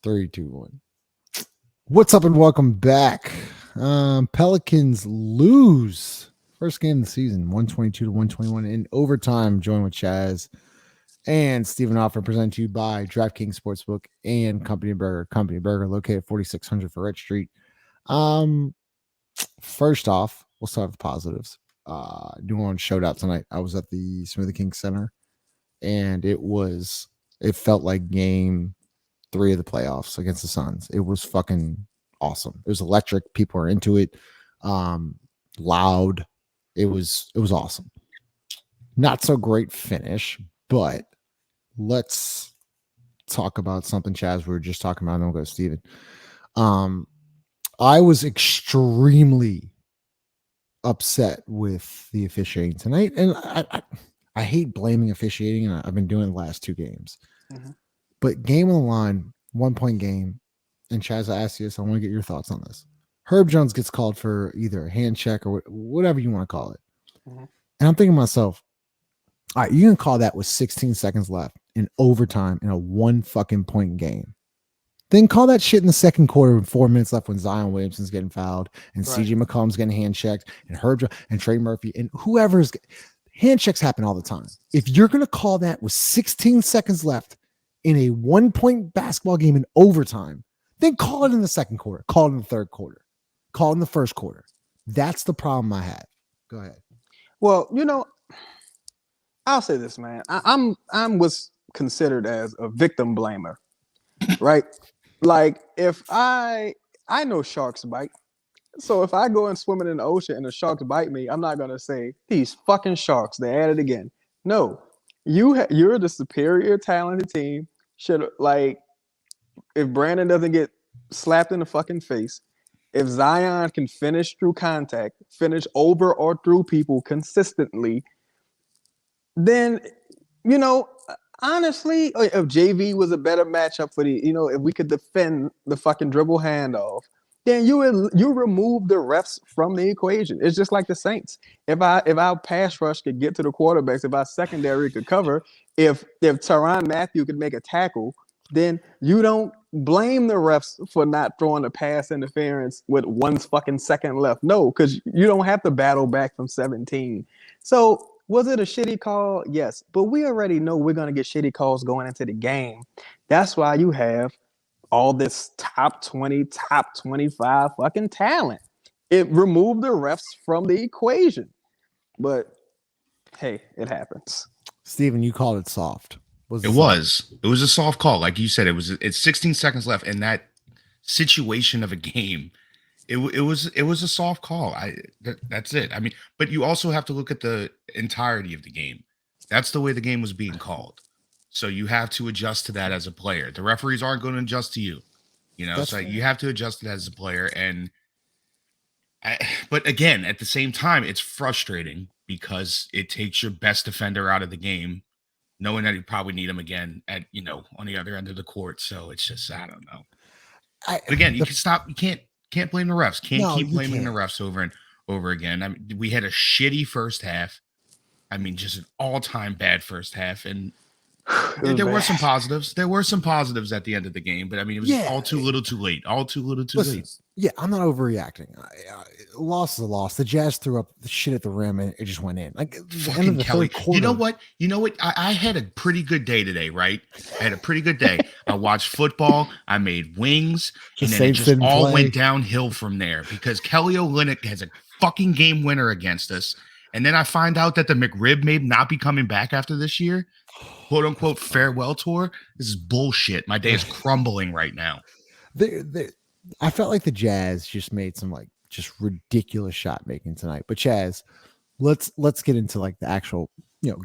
Three, two, one. What's up and welcome back. Pelicans lose first game of the season, 122 to 121 in overtime. Joined with Chaz and Stephen Offer, presented to you by DraftKings Sportsbook and Company Burger. Company Burger, located at 4600 Ferret Street. First off, we'll start with positives. New Orleans showed out tonight. I was at the Smoothie King Center, and it felt like game 3 of the playoffs against the Suns. It was fucking awesome. It was electric. People are into it. Loud. It was awesome. Not so great finish, but let's talk about something, Chaz, we were just talking about, and then we'll go to Steven. I was extremely upset with the officiating tonight, and I hate blaming officiating, and I've been doing it the last 2 games. Mm-hmm. But game on the line, 1-point game, and Chaz, I asked you this. I want to get your thoughts on this. Herb Jones gets called for either a hand check or whatever you want to call it. Mm-hmm. And I'm thinking to myself, all right, you can call that with 16 seconds left in overtime in a 1-fucking-point game. Then call that shit in the second quarter with 4 minutes left when Zion Williamson's getting fouled and right. CJ McCollum's getting hand checked and Herb Jones and Trey Murphy and whoever's hand checks happen all the time. If you're going to call that with 16 seconds left in a 1-point basketball game in overtime, then call it in the second quarter, call it in the third quarter, call it in the first quarter. That's the problem I have. Go ahead. Well, I'll say this, man. I'm what's considered as a victim blamer, right? Like if I know sharks bite, so if I go and swimming in the ocean and the sharks bite me, I'm not gonna say these fucking sharks. They at it again. No, you're the superior talented team. Should if Brandon doesn't get slapped in the fucking face, if Zion can finish through contact, finish over or through people consistently, then, honestly, if JV was a better matchup for if we could defend the fucking dribble handoff, then you remove the refs from the equation. It's just like the Saints. If our pass rush could get to the quarterbacks, if our secondary could cover, if Tyrann Mathieu could make a tackle, then you don't blame the refs for not throwing a pass interference with 1 fucking second left. No, because you don't have to battle back from 17. So was it a shitty call? Yes. But we already know we're going to get shitty calls going into the game. That's why you have all this top 20, top 25 fucking talent. It removed the refs from the equation. But, hey, it happens. Steven, you called it soft. It was a soft call. Like you said, it's 16 seconds left in that situation of a game. It was a soft call. That's it. I mean, but you also have to look at the entirety of the game. That's the way the game was being called. So you have to adjust to that as a player. The referees aren't going to adjust to you. So you have to adjust it as a player. But again, at the same time, it's frustrating because it takes your best defender out of the game, knowing that you probably need him again at on the other end of the court. So it's just, I don't know. But again, you can't blame the refs. Keep blaming the refs over and over again. I mean, we had a shitty first half. I mean, just an all-time bad first half, and there were some positives. There were some positives at the end of the game, but I mean, it was all too little, too late. All too little, too late. Yeah, I'm not overreacting. Loss is a loss. The Jazz threw up the shit at the rim, and it just went in. Like the end of the third quarter. You know what? I had a pretty good day today, right? I had a pretty good day. I watched football. I made wings, and then it just all went downhill from there because Kelly Olynyk has a fucking game winner against us. And then I find out that the McRib may not be coming back after this year, quote unquote farewell tour. This is bullshit. My day is crumbling right now. I felt like the Jazz just made some just ridiculous shot making tonight. But Chaz, let's get into the actual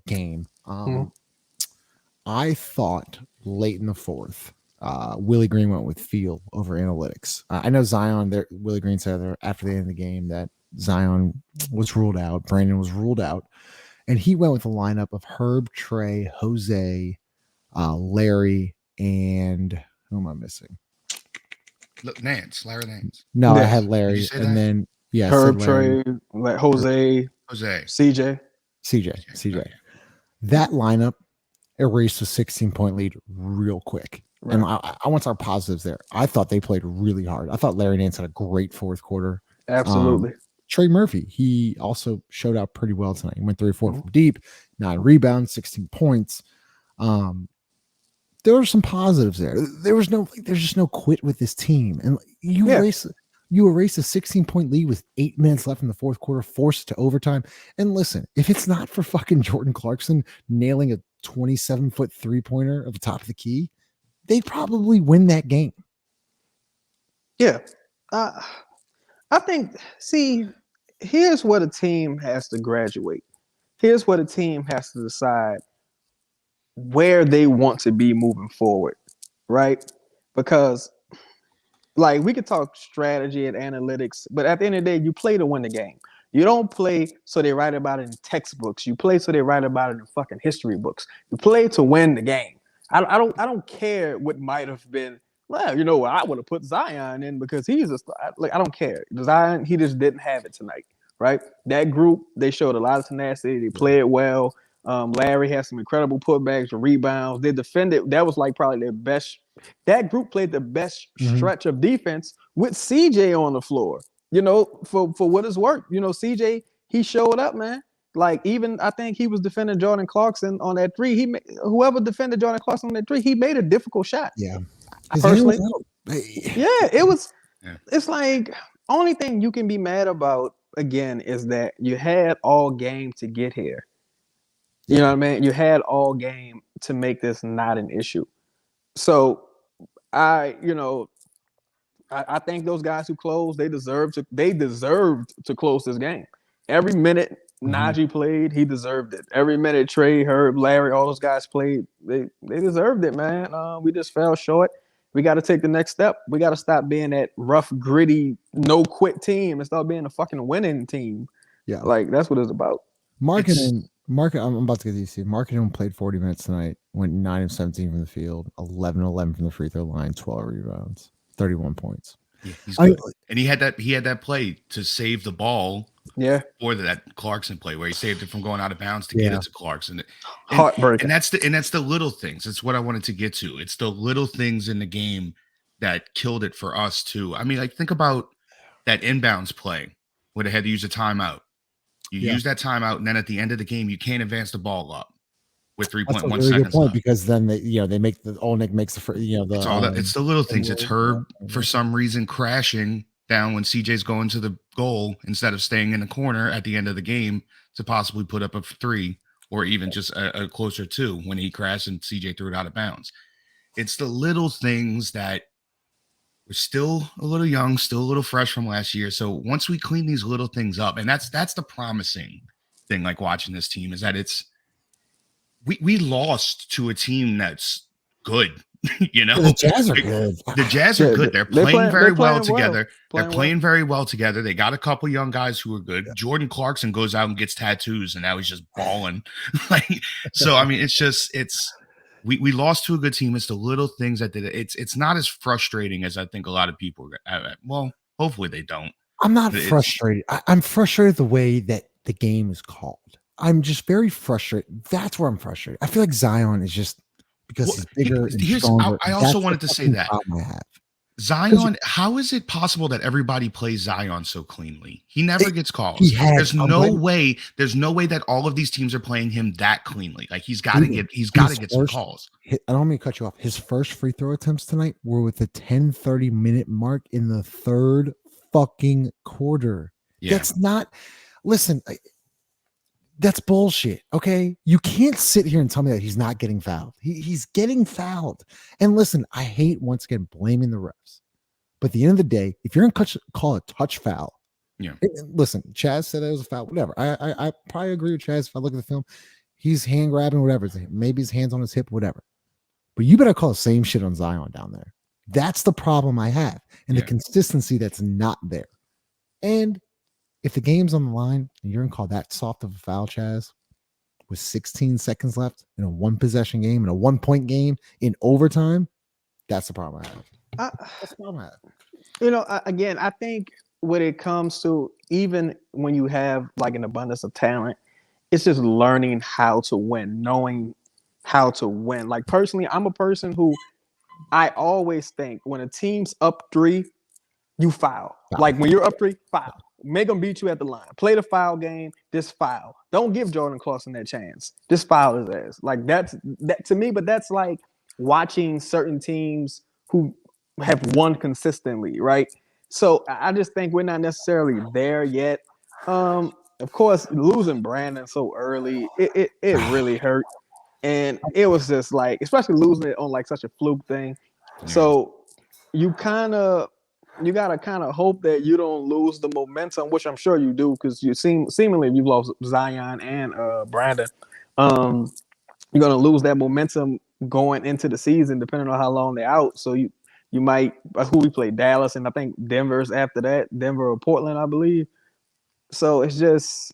game. I thought late in the fourth, Willie Green went with feel over analytics. I know Zion there. Willie Green said there after the end of the game that Zion was ruled out. Brandon was ruled out. And he went with a lineup of Herb, Trey, Jose, Larry, and who am I missing? Larry Nance. No, I had Larry. And then, Herb, Trey, Jose, CJ. That lineup erased a 16-point lead real quick. Right. And I want our positives there. I thought they played really hard. I thought Larry Nance had a great fourth quarter. Absolutely. Trey Murphy, he also showed out pretty well tonight. He went 3 or 4 from deep, 9 rebounds, 16 points. There were some positives there. There's just no quit with this team. And you erase a 16-point lead with 8 minutes left in the fourth quarter, forced to overtime. And listen, if it's not for fucking Jordan Clarkson nailing a 27-foot 3-pointer at the top of the key, they'd probably win that game. Yeah. I think, here's what a team has to graduate. Here's what a team has to decide where they want to be moving forward, right? Because, like, we could talk strategy and analytics, but at the end of the day, you play to win the game. You don't play so they write about it in textbooks. You play so they write about it in fucking history books. You play to win the game. I don't care what might have been. Well, you know what? I would have put Zion in because he's I don't care. Zion, he just didn't have it tonight, right? That group, they showed a lot of tenacity. They played well. Larry had some incredible putbacks and rebounds. They defended. That was like probably their best. That group played the best stretch of defense with CJ on the floor. You know, for what it's worth. You know, CJ, he showed up, man. Like, even I think he was defending Jordan Clarkson on that three. Whoever defended Jordan Clarkson on that three, he made a difficult shot. Yeah. Personally, it was. Yeah. It's like, only thing you can be mad about again is that you had all game to get here. You know what I mean? You had all game to make this not an issue. So I think those guys who closed, they deserved to close this game. Every minute Najee played, he deserved it. Every minute Trey, Herb, Larry, all those guys played, they deserved it, man. We just fell short. We got to take the next step. We got to stop being that rough, gritty, no quit team and start being a fucking winning team. Yeah, like that's what it's about. Marketing. I'm about to get these. Marketing played 40 minutes tonight. Went 9 of 17 from the field, 11 from the free throw line, 12 rebounds, 31 points. Yeah, he's good. And he had that play to save the ball. Yeah. For that Clarkson play where he saved it from going out of bounds to get it to Clarkson. Heartbreaking. And that's the little things. It's what I wanted to get to. It's the little things in the game that killed it for us too. I mean, like, think about that inbounds play where they had to use a timeout. You use that timeout, and then at the end of the game, you can't advance the ball up with 3.1 really seconds left. Because then they make the Olnick makes it's the little things. It's Herb for some reason crashing down when CJ's going to the goal instead of staying in the corner at the end of the game to possibly put up a 3 or even just a closer 2 when he crashed and CJ threw it out of bounds. It's the little things that we're still a little young, still a little fresh from last year. So once we clean these little things up, and that's the promising thing, like watching this team, is that we lost to a team that's good. You know, the Jazz are good. The Jazz are good. They're playing very well together. They're playing very well together. They got a couple young guys who are good. Jordan Clarkson goes out and gets tattoos, and now he's just balling. So I mean, we lost to a good team. It's the little things that did it. It's not as frustrating as I think a lot of people. Well, hopefully they don't. I'm not frustrated. I'm frustrated the way that the game is called. I'm just very frustrated. That's where I'm frustrated. I feel like Zion is just. Because he's bigger and stronger. I also wanted to say that. Zion, how is it possible that everybody plays Zion so cleanly? He never gets calls. There's no way that all of these teams are playing him that cleanly. Like he's got to get some calls. I don't mean to cut you off. His first free throw attempts tonight were with the 10:30 minute mark in the third fucking quarter. Yeah. That's not. Listen. That's bullshit. Okay. You can't sit here and tell me that he's not getting fouled. He's getting fouled. And listen, I hate once again blaming the refs. But at the end of the day, if you're going to call a touch foul, listen, Chaz said it was a foul, whatever. I probably agree with Chaz if I look at the film. He's hand grabbing, whatever. Maybe his hand's on his hip, whatever. But you better call the same shit on Zion down there. That's the problem I have. And the consistency that's not there. And if the game's on the line and you're going to call that soft of a foul, Chaz, with 16 seconds left in a one-possession game, in a one-point game, in overtime, that's the problem I have. That's the problem I have. You know, again, I think when it comes to, even when you have like an abundance of talent, it's just learning how to win, knowing how to win. Like personally, I'm a person who I always think when a team's up 3, you foul. Like when you're up 3, foul. Make them beat you at the line. Play the foul game. Just foul. Don't give Jordan Clarkson that chance. Just foul his ass. Like that to me. But that's like watching certain teams who have won consistently, right? So I just think we're not necessarily there yet. Of course, losing Brandon so early, it really hurt, and it was just like, especially losing it on like such a fluke thing. Yeah. So you gotta kind of hope that you don't lose the momentum, which I'm sure you do, because seemingly you've lost Zion and Brandon. You're gonna lose that momentum going into the season, depending on how long they're out. So you might, who we play, Dallas, and I think Denver's after that, Denver or Portland, I believe. So it's just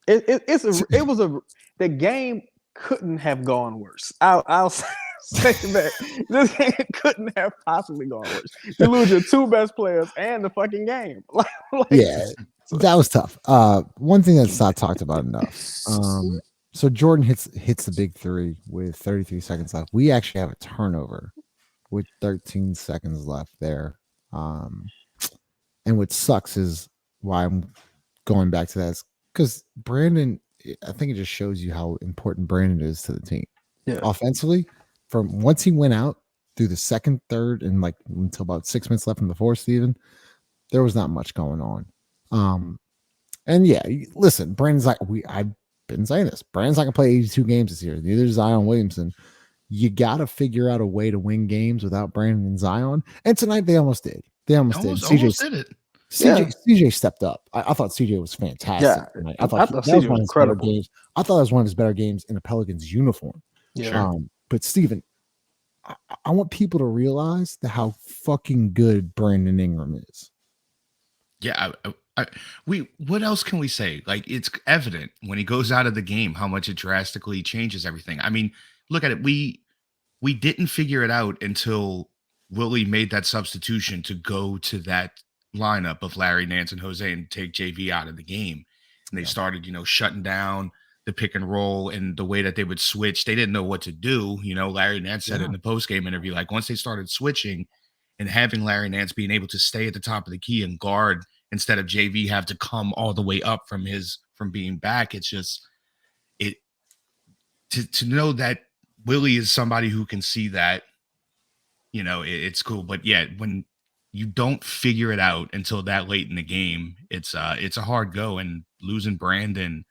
the game couldn't have gone worse. I'll say that this game couldn't have possibly gone worse. You lose your 2 best players and the fucking game. Yeah, that was tough. One thing that's not talked about enough. So Jordan hits the big 3 with 33 seconds left. We actually have a turnover with 13 seconds left there. And what sucks is why I'm going back to that is because Brandon, I think it just shows you how important Brandon is to the team. Yeah. Offensively, from once he went out through the second, third, and like until about 6 minutes left in the fourth, Steven, there was not much going on. And yeah, listen, Brandon's like, I've been saying this. Brandon's not gonna play 82 games this year. Neither is Zion Williamson. You got to figure out a way to win games without Brandon and Zion. And tonight they almost did. They almost did. Almost did it. CJ stepped up. I thought CJ was fantastic. Yeah, I thought that was one of his better games. I thought that was one of his better games in a Pelicans uniform. Yeah. But Steven, I want people to realize how fucking good Brandon Ingram is. Yeah, what else can we say? Like, it's evident when he goes out of the game how much it drastically changes everything. I mean, look at it. We didn't figure it out until Willie made that substitution to go to that lineup of Larry, Nance, and Jose and take JV out of the game. And they started, shutting down the pick and roll and the way that they would switch. They didn't know what to do. Larry Nance said it in the post-game interview, like once they started switching and having Larry Nance being able to stay at the top of the key and guard instead of JV have to come all the way up from being back. It's just to know that Willie is somebody who can see that, it's cool. But yeah, when you don't figure it out until that late in the game, it's a hard go, and losing Brandon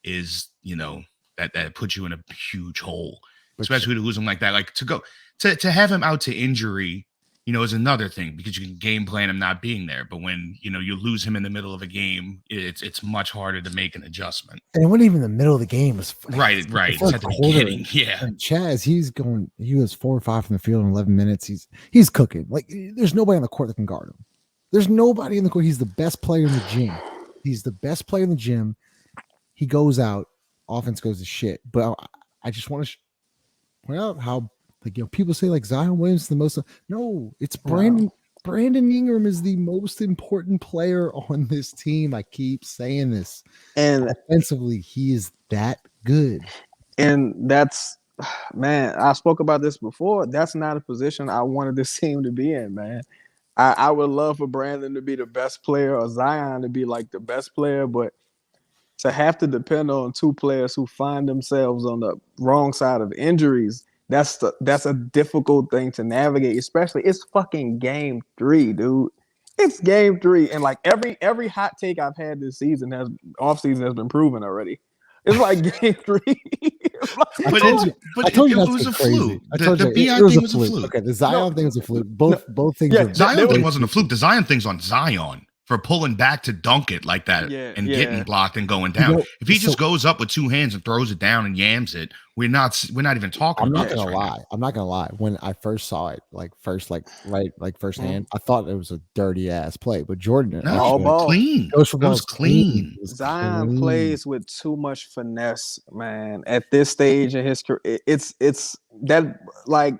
is, that puts you in a huge hole, especially to lose him like that. Like to have him out to injury, is another thing, because you can game plan him not being there. But when, you lose him in the middle of a game, it's much harder to make an adjustment. And it wasn't even the middle of the game. It was right. It's at the beginning. Yeah. And Chaz, he was 4 or 5 from the field in 11 minutes. He's cooking. Like, there's nobody on the court that can guard him. There's nobody in the court. He's the best player in the gym. He's the best player in the gym. He goes out, offense goes to shit. But I just want to point out how, people say like Zion Williams is the most. No, it's Brandon. Wow. Brandon Ingram is the most important player on this team. I keep saying this. And offensively, he is that good. And that's, man, I spoke about this before. That's not a position I wanted this team to be in, man. I would love for Brandon to be the best player or Zion to be like the best player, but to have to depend on 2 players who find themselves on the wrong side of injuries, that's a difficult thing to navigate, especially it's fucking game 3, dude. It's game 3. And like every hot take I've had this season off season has been proven already. It's like game 3. It was a fluke. The BI thing was a fluke. Okay, the Zion thing was a fluke. Both things. Yeah, Zion thing wasn't a fluke. The Zion thing's on Zion for pulling back to dunk it like that and getting blocked and going down. If he just goes up with 2 hands and throws it down and yams it, we're not even talking about this. I'm not gonna lie. When I first saw it, first hand, I thought it was a dirty ass play. But Jordan, clean. It was clean. Zion plays with too much finesse, man. At this stage in his career, it's that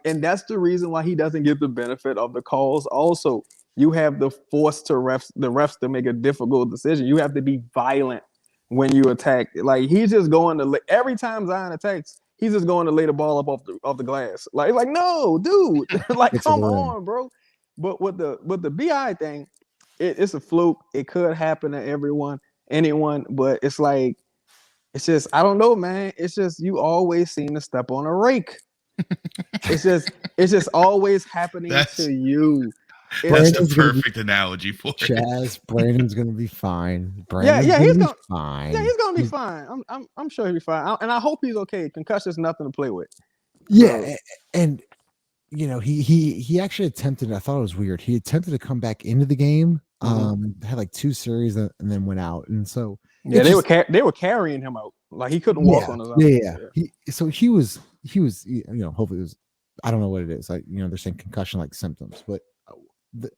and that's the reason why he doesn't get the benefit of the calls. Also, you have to force the refs to make a difficult decision. You have to be violent when you attack. Like, he's just going to every time Zion attacks, he's just going to lay the ball up off the glass. Like no, dude, like come on, bro. But with the BI thing, it's a fluke. It could happen to anyone, but it's like it's just I don't know, man. It's just you always seem to step on a rake. it's just always happening to you. That's the perfect analogy for it. Chaz, Brandon's gonna be fine. He's gonna be fine. Yeah, he's gonna be fine. I'm sure he'll be fine, and I hope he's okay. Concussion's nothing to play with. Yeah, and you know he actually attempted. I thought it was weird. He attempted to come back into the game. Had like 2 series and then went out, and so they were carrying him out. Like he couldn't walk on his own. Yeah. He was hopefully it was. I don't know what it is. They're saying concussion like symptoms, but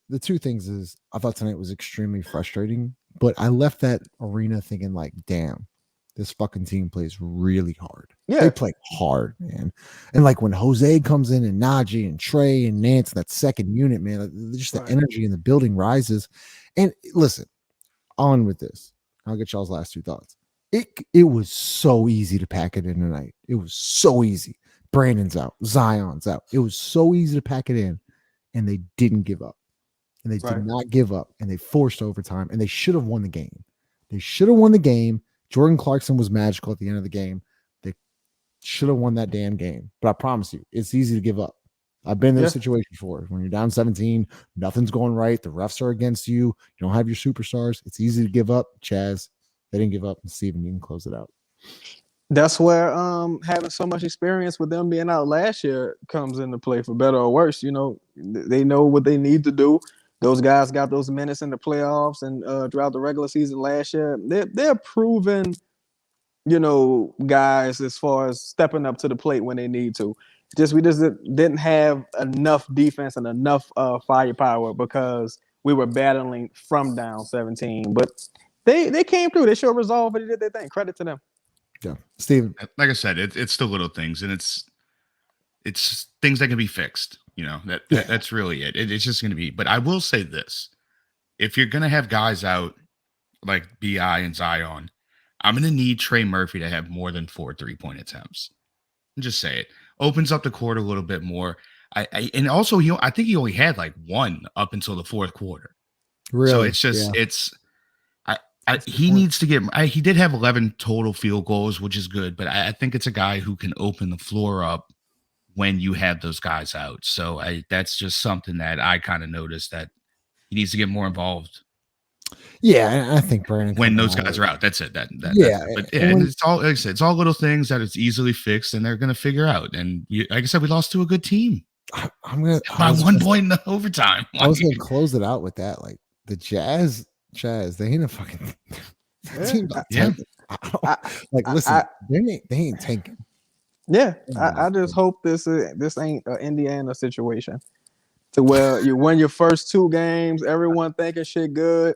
the 2 things is I thought tonight was extremely frustrating, but I left that arena thinking like, damn, this fucking team plays really hard. Yeah, they play hard, man. And like when Jose comes in and Najee and Trey and Nance, that second unit, man, just the energy in the building rises. And listen, on with this. I'll get y'all's last 2 thoughts. It was so easy to pack it in tonight. It was so easy. Brandon's out, Zion's out. It was so easy to pack it in, and they didn't give up. And they did not give up, and they forced overtime, and they should have won the game. They should have won the game. Jordan Clarkson was magical at the end of the game. They should have won that damn game. But I promise you, it's easy to give up. I've been in those situations before. When you're down 17, nothing's going right. The refs are against you. You don't have your superstars. It's easy to give up. Chaz, they didn't give up. And Steven, you can close it out. That's where having so much experience with them being out last year comes into play, for better or worse. They know what they need to do. Those guys got those minutes in the playoffs and throughout the regular season last year. They're proven, guys as far as stepping up to the plate when they need to. We just didn't have enough defense and enough firepower because we were battling from down 17. But they came through. They showed resolve, but they did their thing. Credit to them. Yeah, Steven. Like I said, it's the little things, and it's things that can be fixed. That's really it. It's just going to be. But I will say this: if you're going to have guys out like Bi and Zion, I'm going to need Trey Murphy to have more than 4 3-point attempts. Just say it opens up the court a little bit more. And also I think he only had like 1 up until the 4th quarter. Really? So it's just he needs to get. He did have 11 total field goals, which is good, but I think it's a guy who can open the floor up when you have those guys out. So that's just something that I kind of noticed, that he needs to get more involved. Yeah, I think Brandon, when those guys are out, that's it. And it's all, like I said, it's all little things that it's easily fixed, and they're going to figure out. And like I said, we lost to a good team. I'm gonna by 1 point in the overtime. I was gonna close it out with that. Like the Chaz, they ain't a fucking team. Listen, they ain't tanking. Yeah, I just hope this ain't an Indiana situation, to where you win your first 2 games, everyone thinking shit good.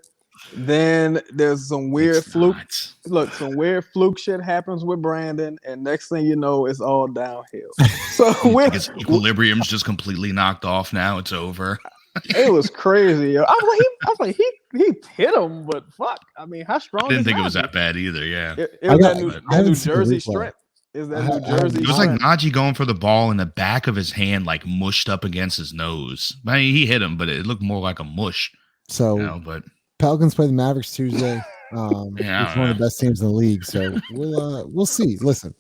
Then there's some weird fluke. Look, some weird fluke shit happens with Brandon, and next thing you know, it's all downhill. So his equilibrium's just completely knocked off. Now it's over. It was crazy. I was like, he hit him, but fuck. I mean, how strong? I didn't think it was that bad either. Yeah, it was that New Jersey strength. Is that New Jersey? It was like Najee going for the ball in the back of his hand, like mushed up against his nose. I mean, he hit him, but it looked more like a mush. So, but Pelicans play the Mavericks Tuesday. It's one of the best teams in the league. So we'll see. Listen,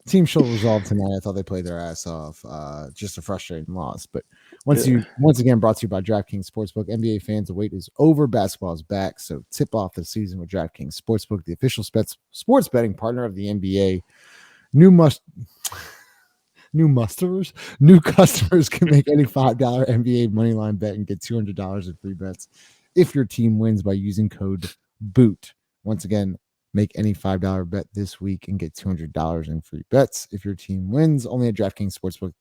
team showed resolve tonight. I thought they played their ass off. Just a frustrating loss. But once again, brought to you by DraftKings Sportsbook. NBA fans, the wait is over. Basketball is back. So tip off the season with DraftKings Sportsbook, the official sports betting partner of the NBA. New customers can make any $5 NBA moneyline bet and get $200 in free bets if your team wins by using code BOOT. Once again, make any $5 bet this week and get $200 in free bets if your team wins. Only at DraftKings Sportsbook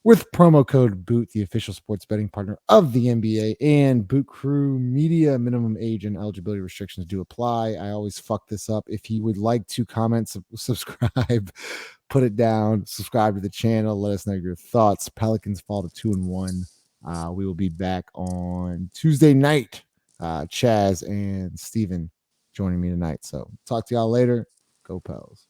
with promo code BOOT, the official sports betting partner of the NBA and Boot Crew Media. Minimum age and eligibility restrictions do apply. I always fuck this up. If you would like to comment, subscribe, put it down, subscribe to the channel. Let us know your thoughts. Pelicans fall to 2-1. We will be back on Tuesday night. Chaz and Steven joining me tonight. So talk to y'all later. Go Pels.